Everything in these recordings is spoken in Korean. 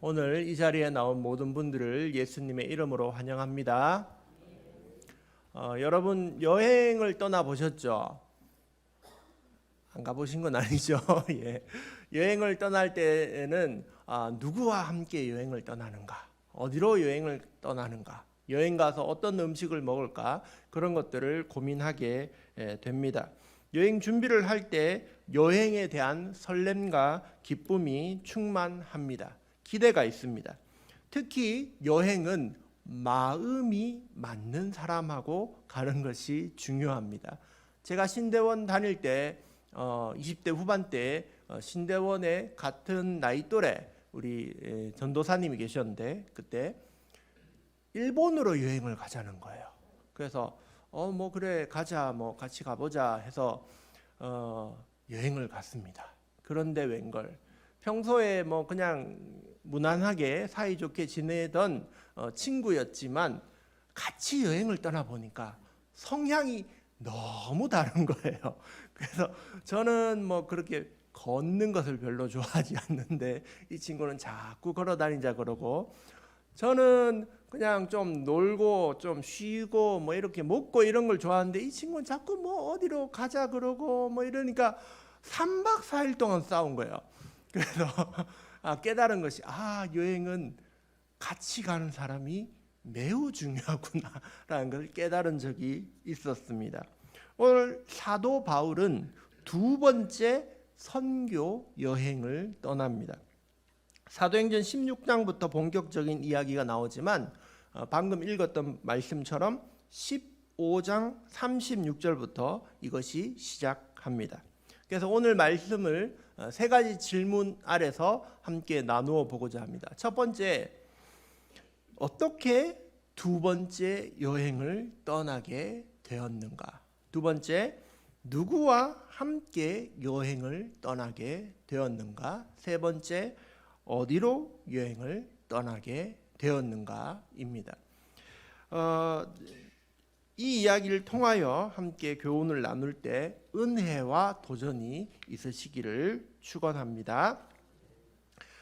오늘 이 자리에 나온 모든 분들을 예수님의 이름으로 환영합니다. 여러분 여행을 떠나보셨죠? 안 가보신 건 아니죠? 예. 여행을 떠날 때에는 누구와 함께 여행을 떠나는가? 어디로 여행을 떠나는가? 여행 가서 어떤 음식을 먹을까? 그런 것들을 고민하게 됩니다. 여행 준비를 할 때 여행에 대한 설렘과 기쁨이 충만합니다. 기대가 있습니다. 특히 여행은 마음이 맞는 사람하고 가는 것이 중요합니다. 제가 신대원 다닐 때 20대 후반 때 신대원에 같은 나이 또래 우리 전도사님이 계셨는데 그때 일본으로 여행을 가자는 거예요. 그래서 뭐 그래 가자 뭐 같이 가보자 해서 여행을 갔습니다. 그런데 웬걸 평소에 뭐 그냥 무난하게 사이좋게 지내던 친구였지만 같이 여행을 떠나보니까 성향이 너무 다른 거예요. 그래서 저는 뭐 그렇게 걷는 것을 별로 좋아하지 않는데 이 친구는 자꾸 걸어 다니자 그러고 저는 그냥 좀 놀고 좀 쉬고 뭐 이렇게 먹고 이런 걸 좋아하는데 이 친구는 자꾸 뭐 어디로 가자 그러고 뭐 이러니까 3박 4일 동안 싸운 거예요. 그래서 깨달은 것이 여행은 같이 가는 사람이 매우 중요하구나라는 걸 깨달은 적이 있었습니다. 오늘 사도 바울은 두 번째 선교 여행을 떠납니다. 사도행전 16장부터 본격적인 이야기가 나오지만 방금 읽었던 말씀처럼 15장 36절부터 이것이 시작합니다. 그래서 오늘 말씀을 세 가지 질문 아래서 함께 나누어 보고자 합니다. 첫 번째, 어떻게 두 번째 여행을 떠나게 되었는가? 두 번째, 누구와 함께 여행을 떠나게 되었는가? 세 번째, 어디로 여행을 떠나게 되었는가입니다. 이 이야기를 통하여 함께 교훈을 나눌 때 은혜와 도전이 있으시기를 축원합니다.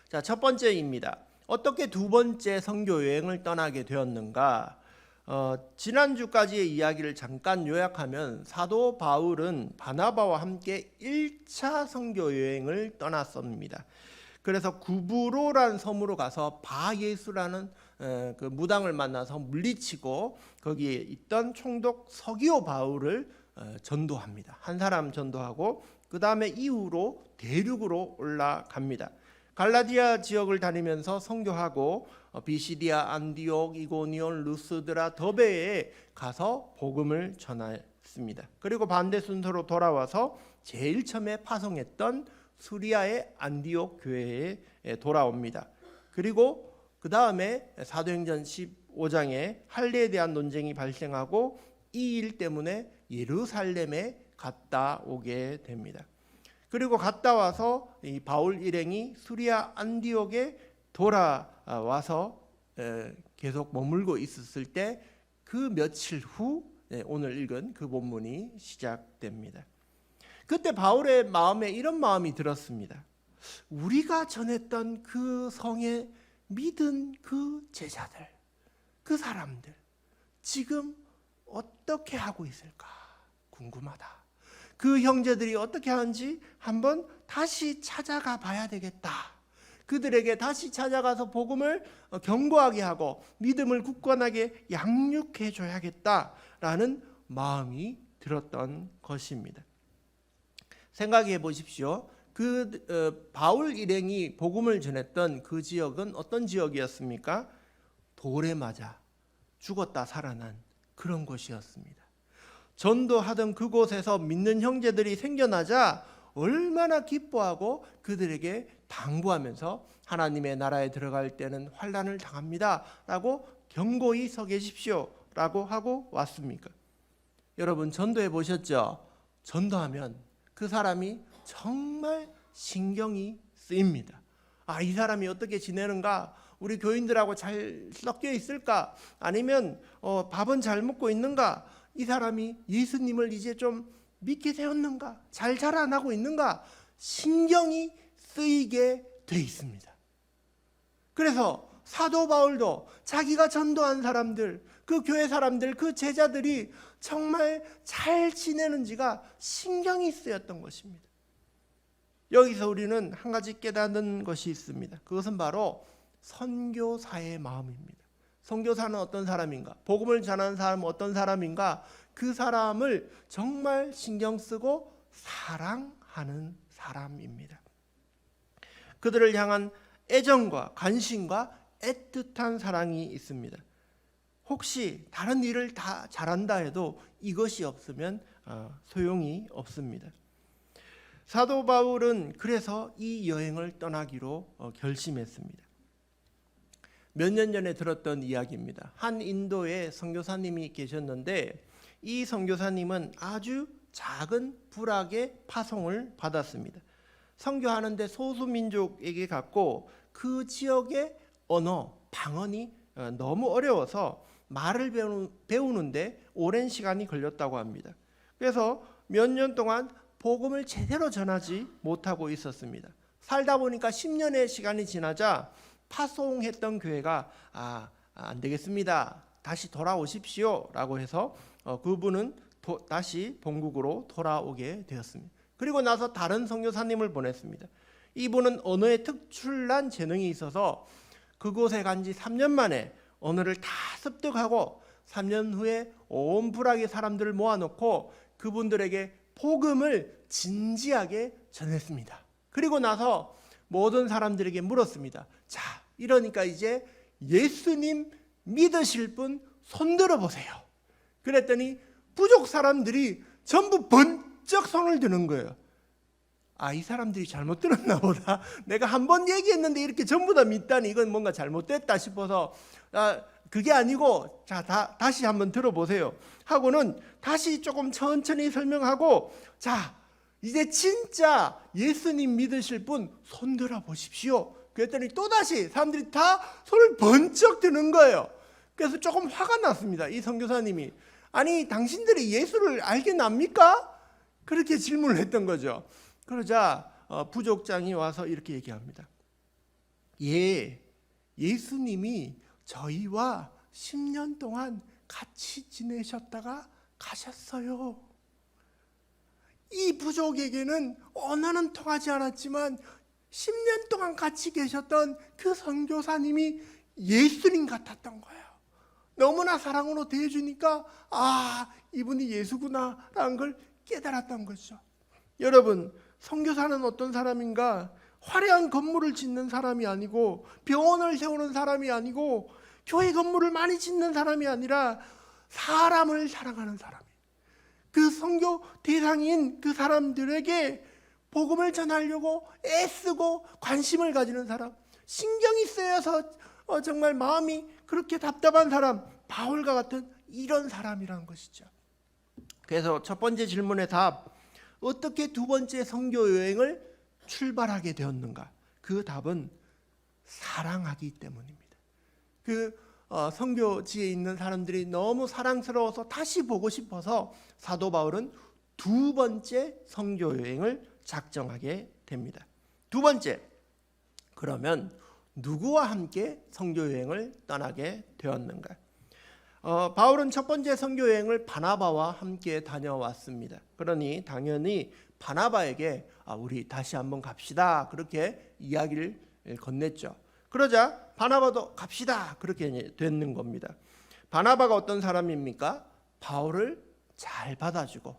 자, 첫 번째입니다. 어떻게 두 번째 선교 여행을 떠나게 되었는가? 지난주까지의 이야기를 잠깐 요약하면 사도 바울은 바나바와 함께 1차 선교 여행을 떠났습니다. 그래서 구브로라는 섬으로 가서 바예수라는 그 무당을 만나서 물리치고 거기에 있던 총독 서기오 바울을 전도합니다. 한 사람 전도하고 그 다음에 이후로 대륙으로 올라갑니다. 갈라디아 지역을 다니면서 선교하고 비시디아, 안디옥, 이고니온, 루스드라, 더베에 가서 복음을 전했습니다. 그리고 반대 순서로 돌아와서 제일 처음에 파송했던 수리아의 안디옥 교회에 돌아옵니다. 그리고 그 다음에 사도행전 15장에 할례에 대한 논쟁이 발생하고 이 일 때문에 예루살렘에 갔다 오게 됩니다. 그리고 갔다 와서 이 바울 일행이 수리아 안디옥에 돌아와서 계속 머물고 있었을 때 그 며칠 후 오늘 읽은 그 본문이 시작됩니다. 그때 바울의 마음에 이런 마음이 들었습니다. 우리가 전했던 그 성에 믿은 그 제자들, 그 사람들 지금 어떻게 하고 있을까 궁금하다. 그 형제들이 어떻게 하는지 한번 다시 찾아가 봐야 되겠다. 그들에게 다시 찾아가서 복음을 견고하게 하고 믿음을 굳건하게 양육해 줘야겠다라는 마음이 들었던 것입니다. 생각해 보십시오. 바울 일행이 복음을 전했던 그 지역은 어떤 지역이었습니까? 돌에 맞아 죽었다 살아난 그런 곳이었습니다. 전도하던 그곳에서 믿는 형제들이 생겨나자 얼마나 기뻐하고 그들에게 당부하면서 하나님의 나라에 들어갈 때는 환난을 당합니다 라고 견고히 서 계십시오 라고 하고 왔습니까? 여러분 전도해 보셨죠? 전도하면 그 사람이 정말 신경이 쓰입니다. 이 사람이 어떻게 지내는가? 우리 교인들하고 잘 섞여 있을까? 아니면 밥은 잘 먹고 있는가? 이 사람이 예수님을 이제 좀 믿게 되었는가? 잘 자라나고 있는가? 신경이 쓰이게 돼 있습니다. 그래서 사도 바울도 자기가 전도한 사람들, 그 교회 사람들, 그 제자들이 정말 잘 지내는지가 신경이 쓰였던 것입니다. 여기서 우리는 한 가지 깨닫는 것이 있습니다. 그것은 바로 선교사의 마음입니다. 선교사는 어떤 사람인가? 복음을 전하는 사람은 어떤 사람인가? 그 사람을 정말 신경 쓰고 사랑하는 사람입니다. 그들을 향한 애정과 관심과 애틋한 사랑이 있습니다. 혹시 다른 일을 다 잘한다 해도 이것이 없으면 소용이 없습니다. 사도 바울은 그래서 이 여행을 떠나기로 결심했습니다. 몇 년 전에 들었던 이야기입니다. 한 인도에 선교사님이 계셨는데 이 선교사님은 아주 작은 부락의 파송을 받았습니다. 선교하는데 소수민족에게 갔고 그 지역의 언어, 방언이 너무 어려워서 말을 배우는데 오랜 시간이 걸렸다고 합니다. 그래서 몇 년 동안 복음을 제대로 전하지 못하고 있었습니다. 살다 보니까 10년의 시간이 지나자 파송했던 교회가 안 되겠습니다. 다시 돌아오십시오 라고 해서 그분은 다시 본국으로 돌아오게 되었습니다. 그리고 나서 다른 선교사님을 보냈습니다. 이분은 언어에 특출난 재능이 있어서 그곳에 간 지 3년 만에 언어를 다 습득하고 3년 후에 온 부락의 사람들을 모아놓고 그분들에게 복음을 진지하게 전했습니다. 그리고 나서 모든 사람들에게 물었습니다. 자, 이러니까 이제 예수님 믿으실 분 손들어 보세요. 그랬더니 부족 사람들이 전부 번쩍 손을 드는 거예요. 이 사람들이 잘못 들었나 보다. 내가 한 번 얘기했는데 이렇게 전부 다 믿다니 이건 뭔가 잘못됐다 싶어서 그게 아니고 자 다시 한번 들어보세요 하고는 다시 조금 천천히 설명하고 자 이제 진짜 예수님 믿으실 분 손들어 보십시오. 그랬더니 또다시 사람들이 다 손을 번쩍 드는 거예요. 그래서 조금 화가 났습니다. 이 선교사님이 아니 당신들이 예수를 알겠납니까? 그렇게 질문을 했던 거죠. 그러자 부족장이 와서 이렇게 얘기합니다. 예수님이 저희와 10년 동안 같이 지내셨다가 가셨어요. 이 부족에게는 언어는 통하지 않았지만 10년 동안 같이 계셨던 그 선교사님이 예수님 같았던 거예요. 너무나 사랑으로 대해주니까 이분이 예수구나라는 걸 깨달았던 거죠. 여러분, 선교사는 어떤 사람인가? 화려한 건물을 짓는 사람이 아니고 병원을 세우는 사람이 아니고 교회 건물을 많이 짓는 사람이 아니라 사람을 사랑하는 사람이에요. 그 선교 대상인 그 사람들에게 복음을 전하려고 애쓰고 관심을 가지는 사람, 신경이 쓰여서 정말 마음이 그렇게 답답한 사람, 바울과 같은 이런 사람이라는 것이죠. 그래서 첫 번째 질문의 답, 어떻게 두 번째 선교 여행을 출발하게 되었는가? 그 답은 사랑하기 때문입니다. 그 선교지에 있는 사람들이 너무 사랑스러워서 다시 보고 싶어서 사도 바울은 두 번째 선교 여행을 작정하게 됩니다. 두 번째, 그러면 누구와 함께 선교 여행을 떠나게 되었는가? 바울은 첫 번째 선교 여행을 바나바와 함께 다녀왔습니다. 그러니 당연히 바나바에게 우리 다시 한번 갑시다 그렇게 이야기를 건넸죠. 그러자 바나바도 갑시다 그렇게 되는 겁니다. 바나바가 어떤 사람입니까? 바울을 잘 받아주고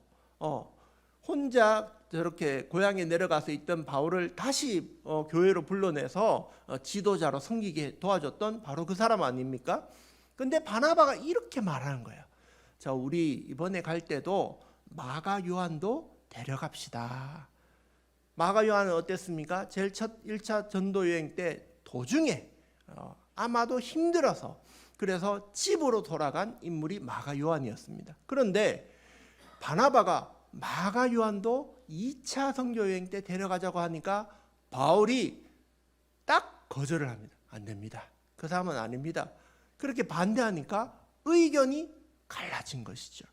혼자 저렇게 고향에 내려가서 있던 바울을 다시 교회로 불러내서 지도자로 섬기게 도와줬던 바로 그 사람 아닙니까? 근데 바나바가 이렇게 말하는 거예요. 자, 우리 이번에 갈 때도 마가 요한도 데려갑시다. 마가 요한은 어땠습니까? 제일 첫 1차 전도 여행 때 도중에 아마도 힘들어서 그래서 집으로 돌아간 인물이 마가 요한이었습니다. 그런데 바나바가 마가 요한도 2차 선교 여행 때 데려가자고 하니까 바울이 딱 거절을 합니다. 안 됩니다. 그 사람은 아닙니다. 그렇게 반대하니까 의견이 갈라진 것이죠.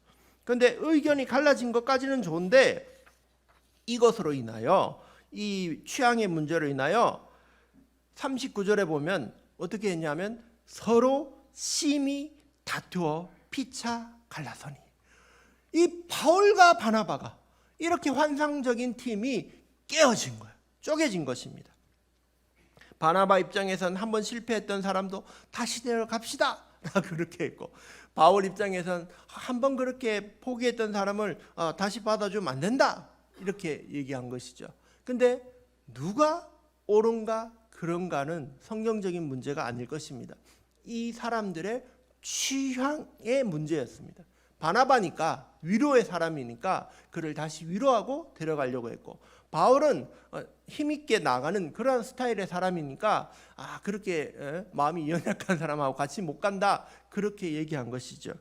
그런데 의견이 갈라진 것까지는 좋은데 이것으로 인하여 이 취향의 문제로 인하여 39절에 보면 어떻게 했냐면 서로 심히 다투어 피차 갈라서니. 이 바울과 바나바가 이렇게 환상적인 팀이 깨어진 거예요. 쪼개진 것입니다. 바나바 입장에서는 한번 실패했던 사람도 다시 내려갑시다 그렇게 했고, 바울 입장에서는 한번 그렇게 포기했던 사람을 다시 받아주면 안 된다 이렇게 얘기한 것이죠. 근데 누가 옳은가 그런가는 성경적인 문제가 아닐 것입니다. 이 사람들의 취향의 문제였습니다. 바나바니까 위로의 사람이니까 그를 다시 위로하고 데려가려고 했고, 바울은 힘있게 나가는 그런 스타일의 사람이니까 그렇게 마음이 연약한 사람하고 같이 못 간다 그렇게 얘기한 것이죠.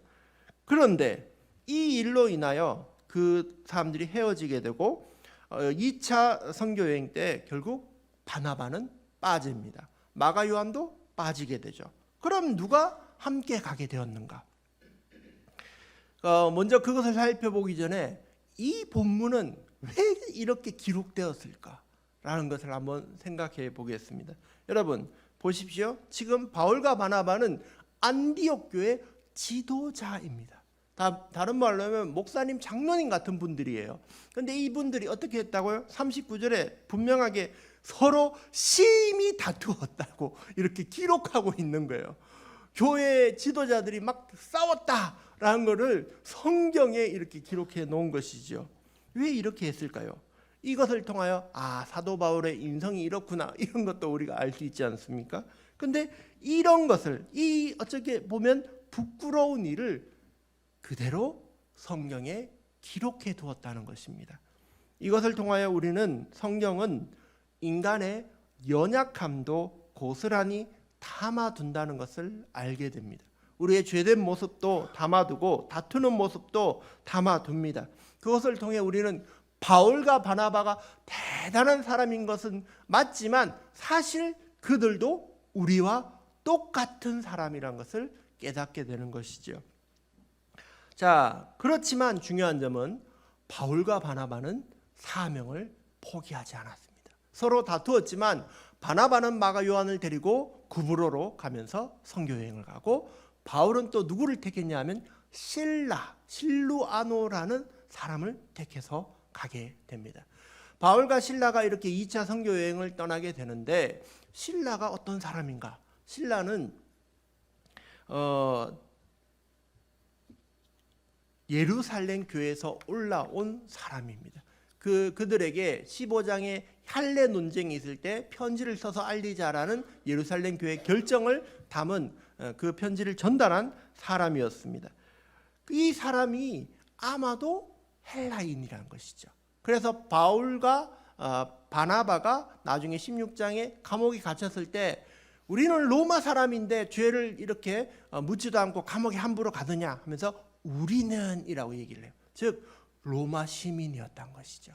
그런데 이 일로 인하여 그 사람들이 헤어지게 되고 2차 선교여행 때 결국 바나바는 빠집니다. 마가 요한도 빠지게 되죠. 그럼 누가 함께 가게 되었는가? 먼저 그것을 살펴보기 전에 이 본문은 왜 이렇게 기록되었을까라는 것을 한번 생각해 보겠습니다. 여러분 보십시오. 지금 바울과 바나바는 안디옥 교회 지도자입니다. 다른 말로 하면 목사님, 장로님 같은 분들이에요. 그런데 이분들이 어떻게 했다고요? 39절에 분명하게 서로 심히 다투었다고 이렇게 기록하고 있는 거예요. 교회 지도자들이 막 싸웠다라는 것을 성경에 이렇게 기록해 놓은 것이죠. 왜 이렇게 했을까요? 이것을 통하여 사도 바울의 인성이 이렇구나 이런 것도 우리가 알 수 있지 않습니까? 근데 이런 것을 어떻게 보면 부끄러운 일을 그대로 성경에 기록해 두었다는 것입니다. 이것을 통하여 우리는 성경은 인간의 연약함도 고스란히 담아둔다는 것을 알게 됩니다. 우리의 죄된 모습도 담아두고 다투는 모습도 담아둡니다. 그것을 통해 우리는 바울과 바나바가 대단한 사람인 것은 맞지만 사실 그들도 우리와 똑같은 사람이란 것을 깨닫게 되는 것이죠. 자, 그렇지만 중요한 점은 바울과 바나바는 사명을 포기하지 않았습니다. 서로 다투었지만 바나바는 마가 요한을 데리고 구브로로 가면서 선교여행을 가고, 바울은 또 누구를 택했냐면 실루아노라는 사람을 택해서 가게 됩니다. 바울과 실라가 이렇게 2차 선교여행을 떠나게 되는데, 실라가 어떤 사람인가? 실라는 예루살렘 교회에서 올라온 사람입니다. 그들에게 15장에 할례 논쟁이 있을 때 편지를 써서 알리자라는 예루살렘 교회 결정을 담은 그 편지를 전달한 사람이었습니다. 이 사람이 아마도 헬라인이라는 것이죠. 그래서 바울과 바나바가 나중에 16장에 감옥에 갇혔을 때 우리는 로마 사람인데 죄를 이렇게 묻지도 않고 감옥에 함부로 가느냐 하면서 우리는 이라고 얘기를 해요. 즉 로마 시민이었던 것이죠.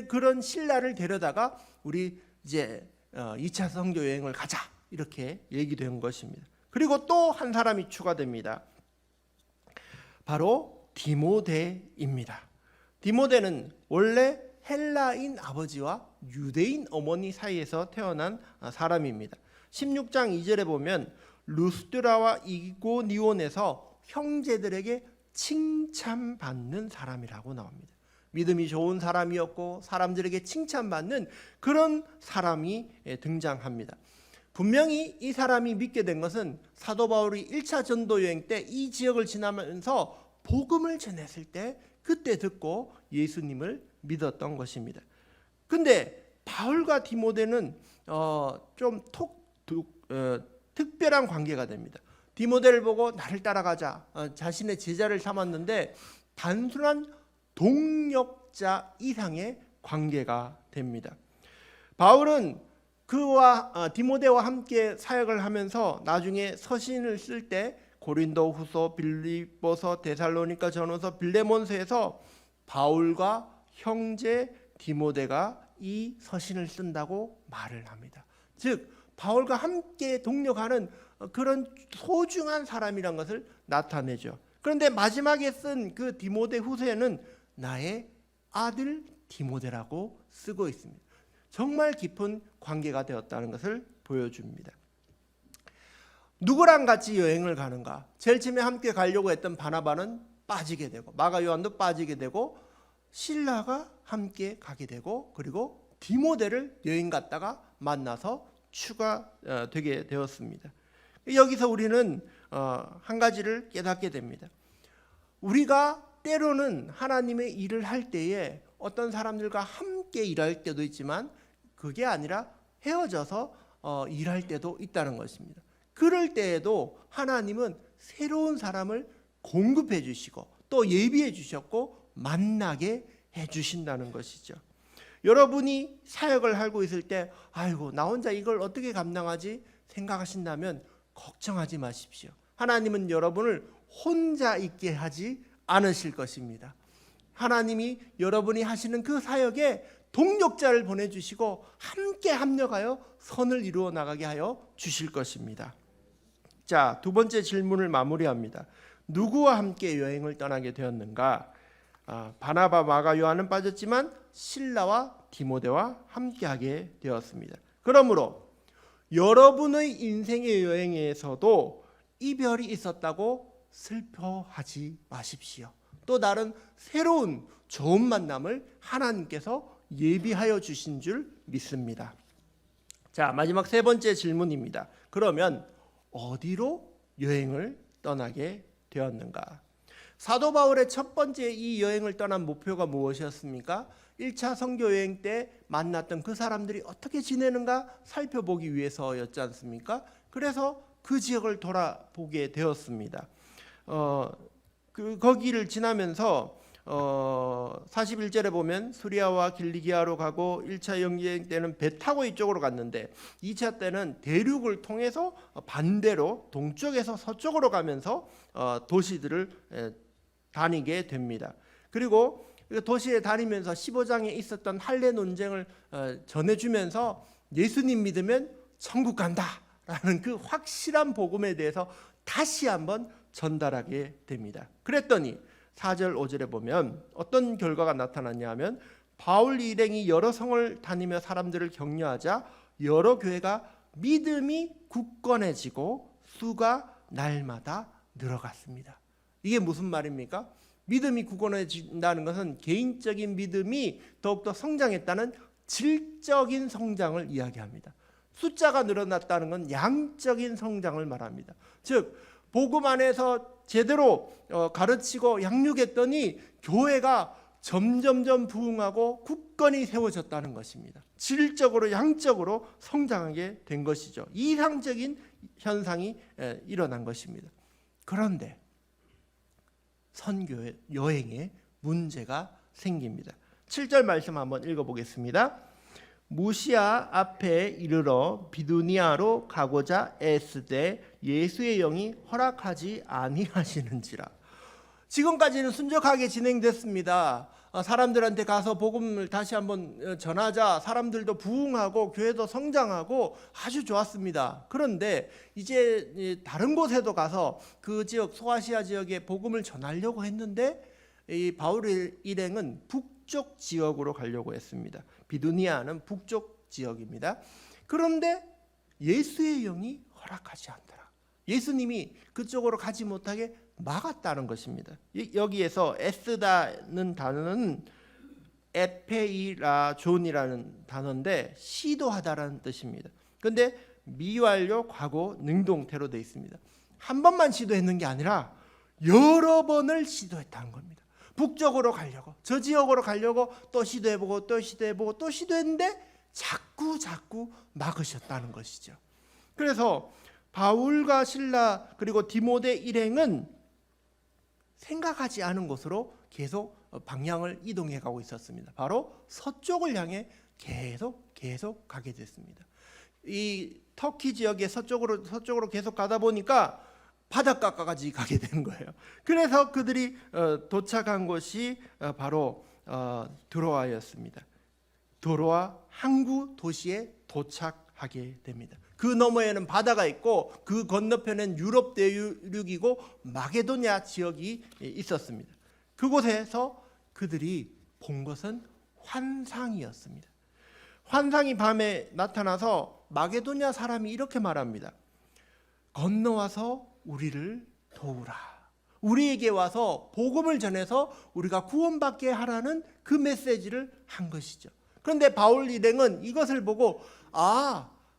그런 신라를 데려다가 우리 이제 2차 선교 여행을 가자 이렇게 얘기된 것입니다. 그리고 또 한 사람이 추가됩니다. 바로 디모데입니다. 디모데는 원래 헬라인 아버지와 유대인 어머니 사이에서 태어난 사람입니다. 16장 2절에 보면 루스드라와 이고니온에서 형제들에게 칭찬받는 사람이라고 나옵니다. 믿음이 좋은 사람이었고 사람들에게 칭찬받는 그런 사람이 등장합니다. 분명히 이 사람이 믿게 된 것은 사도 바울이 1차 전도 여행 때 이 지역을 지나면서 복음을 전했을 때 그때 듣고 예수님을 믿었던 것입니다. 근데 바울과 디모데는 좀 특별한 관계가 됩니다. 디모데를 보고 나를 따라가자 자신의 제자를 삼았는데 단순한 동역자 이상의 관계가 됩니다. 바울은 그와 디모데와 함께 사역을 하면서 나중에 서신을 쓸 때 고린도후서, 빌립보서, 데살로니가 전후서, 빌레몬서에서 바울과 형제 디모데가 이 서신을 쓴다고 말을 합니다. 즉 바울과 함께 동력하는 그런 소중한 사람이란 것을 나타내죠. 그런데 마지막에 쓴 그 디모데 후서에는 나의 아들 디모데라고 쓰고 있습니다. 정말 깊은 관계가 되었다는 것을 보여줍니다. 누구랑 같이 여행을 가는가? 제일 처음에 함께 가려고 했던 바나바는 빠지게 되고 마가 요한도 빠지게 되고 실라가 함께 가게 되고 그리고 디모데를 여행 갔다가 만나서 추가되게 되었습니다. 여기서 우리는 한 가지를 깨닫게 됩니다. 우리가 때로는 하나님의 일을 할 때에 어떤 사람들과 함께 일할 때도 있지만 그게 아니라 헤어져서 일할 때도 있다는 것입니다. 그럴 때에도 하나님은 새로운 사람을 공급해 주시고 또 예비해 주셨고 만나게 해 주신다는 것이죠. 여러분이 사역을 하고 있을 때 아이고 나 혼자 이걸 어떻게 감당하지 생각하신다면 걱정하지 마십시오. 하나님은 여러분을 혼자 있게 하지 않으실 것입니다. 하나님이 여러분이 하시는 그 사역에 동력자를 보내주시고 함께 합력하여 선을 이루어 나가게 하여 주실 것입니다. 자, 두 번째 질문을 마무리합니다. 누구와 함께 여행을 떠나게 되었는가? 바나바, 마가, 요한은 빠졌지만 실라와 디모데와 함께하게 되었습니다. 그러므로 여러분의 인생의 여행에서도 이별이 있었다고 슬퍼하지 마십시오. 또 다른 새로운 좋은 만남을 하나님께서 예비하여 주신 줄 믿습니다. 자, 마지막 세 번째 질문입니다. 그러면 어디로 여행을 떠나게 되었는가? 사도 바울의 첫 번째 이 여행을 떠난 목표가 무엇이었습니까? 1차 선교 여행 때 만났던 그 사람들이 어떻게 지내는가 살펴보기 위해서였지 않습니까? 그래서 그 지역을 돌아보게 되었습니다. 거기를 지나면서 41절에 보면 수리아와 길리기아로 가고 1차 여행 때는 배 타고 이쪽으로 갔는데 2차 때는 대륙을 통해서 반대로 동쪽에서 서쪽으로 가면서 도시들을 다니게 됩니다. 그리고 도시에 다니면서 15장에 있었던 할례 논쟁을 전해주면서 예수님 믿으면 천국 간다라는 그 확실한 복음에 대해서 다시 한번 전달하게 됩니다. 그랬더니 4절 5절에 보면 어떤 결과가 나타났냐 하면 바울 일행이 여러 성을 다니며 사람들을 격려하자 여러 교회가 믿음이 굳건해지고 수가 날마다 늘어갔습니다. 이게 무슨 말입니까? 믿음이 굳건해진다는 것은 개인적인 믿음이 더욱더 성장했다는 질적인 성장을 이야기합니다. 숫자가 늘어났다는 건 양적인 성장을 말합니다. 즉 복음 안에서 제대로 가르치고 양육했더니 교회가 점점점 부흥하고 굳건히 세워졌다는 것입니다. 질적으로 양적으로 성장하게 된 것이죠. 이상적인 현상이 일어난 것입니다. 그런데 선교 여행에 문제가 생깁니다. 7절 말씀 한번 읽어보겠습니다. 무시아 앞에 이르러 비두니아로 가고자 애쓰되 예수의 영이 허락하지 아니하시는지라. 지금까지는 순적하게 진행됐습니다. 사람들한테 가서 복음을 다시 한번 전하자. 사람들도 부흥하고 교회도 성장하고 아주 좋았습니다. 그런데 이제 다른 곳에도 가서 그 지역 소아시아 지역에 복음을 전하려고 했는데 이 바울의 일행은 북쪽 지역으로 가려고 했습니다. 비두니아는 북쪽 지역입니다. 그런데 예수의 영이 허락하지 않더라. 예수님이 그쪽으로 가지 못하게 막았다는 것입니다. 여기에서 에스다는 단어는 에페이라존이라는 단어인데 시도하다라는 뜻입니다. 그런데 미완료 과거 능동태로 되어 있습니다. 한 번만 시도했는 게 아니라 여러 번을 시도했다는 겁니다. 북쪽으로 가려고 저 지역으로 가려고 또 시도해보고 또 시도해보고 또 시도했는데 자꾸 막으셨다는 것이죠. 그래서 바울과 실라 그리고 디모데 일행은 생각하지 않은 곳으로 계속 방향을 이동해 가고 있었습니다. 바로 서쪽을 향해 계속 가게 됐습니다. 이 터키 지역의 서쪽으로 계속 가다 보니까 바닷가까지 가게 된 거예요. 그래서 그들이 도착한 곳이 바로 드로아였습니다. 드로아 항구 도시에 도착하게 됩니다. 그 너머에는 바다가 있고 그 건너편엔 유럽 대륙이고 마게도냐 지역이 있었습니다. 그곳에서 그들이 본 것은 환상이었습니다. 환상이 밤에 나타나서 마게도냐 사람이 이렇게 말합니다. 건너와서 우리를 도우라. 우리에게 와서 복음을 전해서 우리가 구원받게 하라는 그 메시지를 한 것이죠. 그런데 바울 일행은 이것을 보고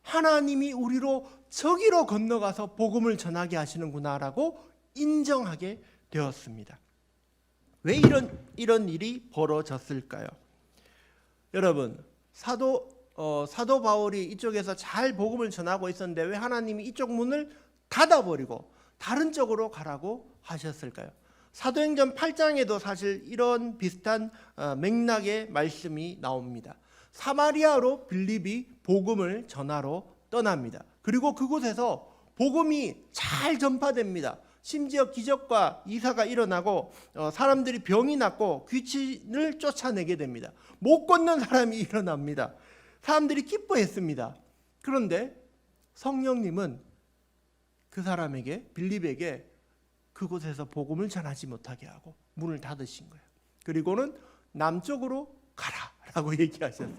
하나님이 우리로 저기로 건너가서 복음을 전하게 하시는구나라고 인정하게 되었습니다. 왜 이런 일이 벌어졌을까요? 여러분, 사도 바울이 이쪽에서 잘 복음을 전하고 있었는데 왜 하나님이 이쪽 문을 닫아버리고 다른 쪽으로 가라고 하셨을까요? 사도행전 8장에도 사실 이런 비슷한 맥락의 말씀이 나옵니다. 사마리아로 빌립이 복음을 전하러 떠납니다. 그리고 그곳에서 복음이 잘 전파됩니다. 심지어 기적과 이사가 일어나고 사람들이 병이 낫고 귀신을 쫓아내게 됩니다. 못 걷는 사람이 일어납니다. 사람들이 기뻐했습니다. 그런데 성령님은 그 사람에게, 빌립에게 그곳에서 복음을 전하지 못하게 하고 문을 닫으신 거예요. 그리고는 남쪽으로 가라라고 얘기하셨어요.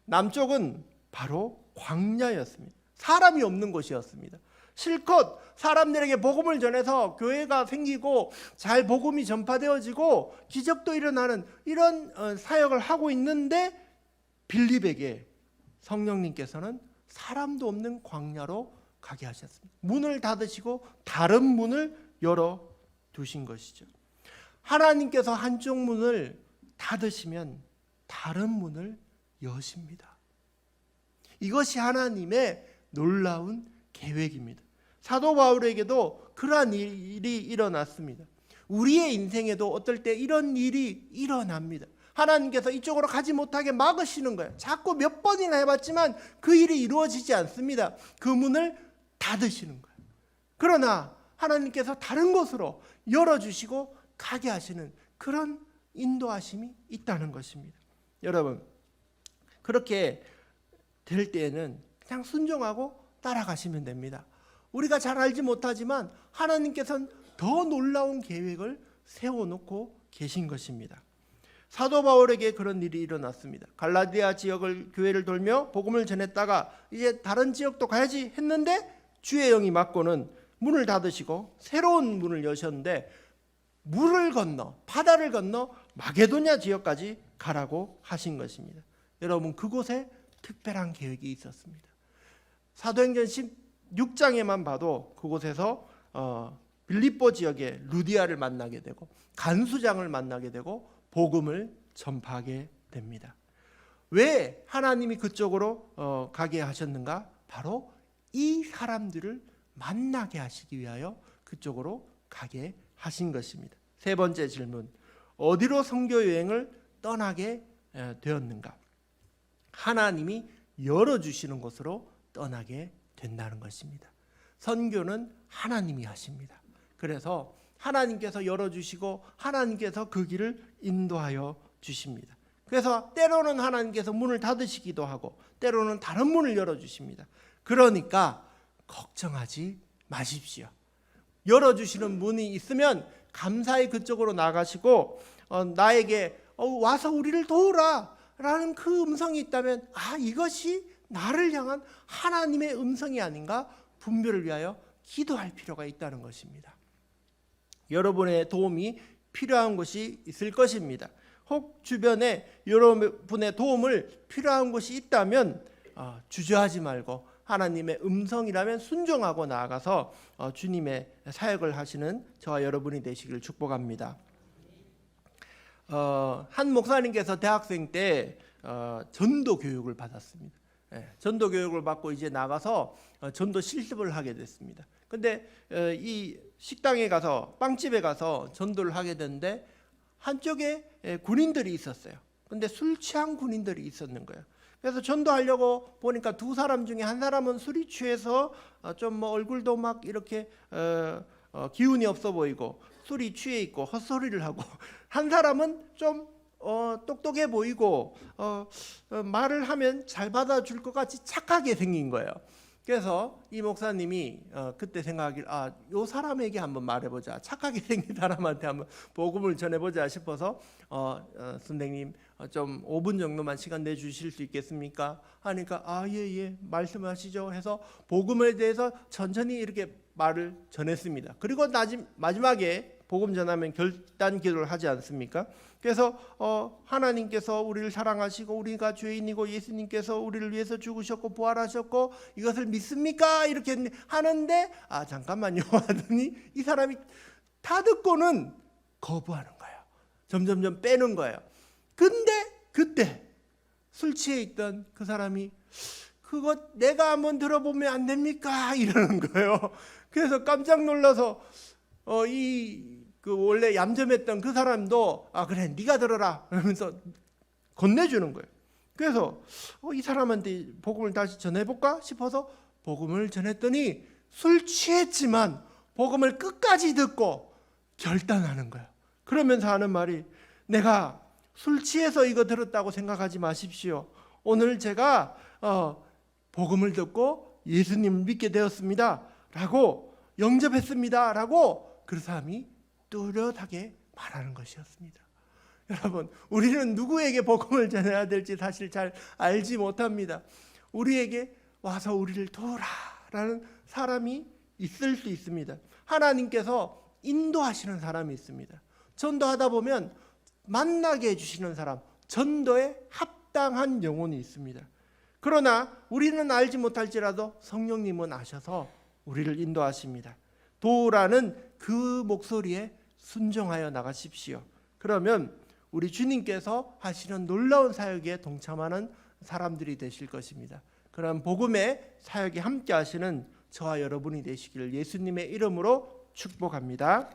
남쪽은 바로 광야였습니다. 사람이 없는 곳이었습니다. 실컷 사람들에게 복음을 전해서 교회가 생기고 잘 복음이 전파되어지고 기적도 일어나는 이런 사역을 하고 있는데 빌립에게 성령님께서는 사람도 없는 광야로 가게 하셨습니다. 문을 닫으시고 다른 문을 열어 두신 것이죠. 하나님께서 한쪽 문을 닫으시면 다른 문을 여십니다. 이것이 하나님의 놀라운 계획입니다. 사도 바울에게도 그러한 일이 일어났습니다. 우리의 인생에도 어떨 때 이런 일이 일어납니다. 하나님께서 이쪽으로 가지 못하게 막으시는 거예요. 자꾸 몇 번이나 해봤지만 그 일이 이루어지지 않습니다. 그 문을 닫으시는 거예요. 그러나 하나님께서 다른 곳으로 열어주시고 가게 하시는 그런 인도하심이 있다는 것입니다. 여러분, 그렇게 될 때에는 그냥 순종하고 따라가시면 됩니다. 우리가 잘 알지 못하지만 하나님께서는 더 놀라운 계획을 세워놓고 계신 것입니다. 사도 바울에게 그런 일이 일어났습니다. 갈라디아 지역을 교회를 돌며 복음을 전했다가 이제 다른 지역도 가야지 했는데 주의 영이 맞고는 문을 닫으시고 새로운 문을 여셨는데 물을 건너 바다를 건너 마게도냐 지역까지 가라고 하신 것입니다. 여러분, 그곳에 특별한 계획이 있었습니다. 사도행전 16장에만 봐도 그곳에서 빌립보 지역의 루디아를 만나게 되고 간수장을 만나게 되고 복음을 전파하게 됩니다. 왜 하나님이 그쪽으로 가게 하셨는가? 바로 이 사람들을 만나게 하시기 위하여 그쪽으로 가게 하신 것입니다. 세 번째 질문, 어디로 선교 여행을 떠나게 되었는가? 하나님이 열어주시는 곳으로 떠나게 된다는 것입니다. 선교는 하나님이 하십니다. 그래서 하나님께서 열어주시고 하나님께서 그 길을 인도하여 주십니다. 그래서 때로는 하나님께서 문을 닫으시기도 하고 때로는 다른 문을 열어주십니다. 그러니까 걱정하지 마십시오. 열어주시는 문이 있으면 감사히 그쪽으로 나가시고 나에게 와서 우리를 도우라 라는 그 음성이 있다면 이것이 나를 향한 하나님의 음성이 아닌가 분별을 위하여 기도할 필요가 있다는 것입니다. 여러분의 도움이 필요한 곳이 있을 것입니다. 혹 주변에 여러분의 도움을 필요한 곳이 있다면 주저하지 말고 하나님의 음성이라면 순종하고 나아가서 주님의 사역을 하시는 저와 여러분이 되시기를 축복합니다. 한 목사님께서 대학생 때 전도 교육을 받았습니다. 전도 교육을 받고 이제 나가서 전도 실습을 하게 됐습니다. 근데 이 식당에 가서 빵집에 가서 전도를 하게 됐는데 한쪽에 군인들이 있었어요. 근데 술 취한 군인들이 있었는 거예요. 그래서 전도하려고 보니까 두 사람 중에 한 사람은 술이 취해서 좀 뭐 얼굴도 막 이렇게 기운이 없어 보이고 술이 취해 있고 헛소리를 하고 한 사람은 좀 똑똑해 보이고 말을 하면 잘 받아줄 것 같이 착하게 생긴 거예요. 그래서 이 목사님이 그때 생각하길 요 사람에게 한번 말해보자, 착하게 생긴 사람한테 한번 복음을 전해보자 싶어서 선생님 좀 5분 정도만 시간 내주실 수 있겠습니까? 하니까 예, 말씀하시죠 해서 복음에 대해서 천천히 이렇게 말을 전했습니다. 그리고 마지막에 복음 전하면 결단 기도를 하지 않습니까? 그래서 하나님께서 우리를 사랑하시고 우리가 죄인이고 예수님께서 우리를 위해서 죽으셨고 부활하셨고 이것을 믿습니까? 이렇게 하는데 잠깐만요 하더니 이 사람이 다 듣고는 거부하는 거예요. 점점점 빼는 거예요. 근데 그때 술 취해 있던 그 사람이 그거 내가 한번 들어보면 안 됩니까? 이러는 거예요. 그래서 깜짝 놀라서 그 원래 얌전했던 그 사람도 그래 네가 들어라 그러면서 건네주는 거예요. 그래서 이 사람한테 복음을 다시 전해볼까 싶어서 복음을 전했더니 술 취했지만 복음을 끝까지 듣고 결단하는 거예요. 그러면서 하는 말이 내가 술 취해서 이거 들었다고 생각하지 마십시오. 오늘 제가 복음을 듣고 예수님을 믿게 되었습니다 라고 영접했습니다 라고 그 사람이 뚜렷하게 말하는 것이었습니다. 여러분, 우리는 누구에게 복음을 전해야 될지 사실 잘 알지 못합니다. 우리에게 와서 우리를 도우라라는 사람이 있을 수 있습니다. 하나님께서 인도하시는 사람이 있습니다. 전도하다 보면 만나게 해주시는 사람, 전도에 합당한 영혼이 있습니다. 그러나 우리는 알지 못할지라도 성령님은 아셔서 우리를 인도하십니다. 도우라는 그 목소리에 순종하여 나가십시오. 그러면 우리 주님께서 하시는 놀라운 사역에 동참하는 사람들이 되실 것입니다. 그런 복음의 사역에 함께 하시는 저와 여러분이 되시기를 예수님의 이름으로 축복합니다.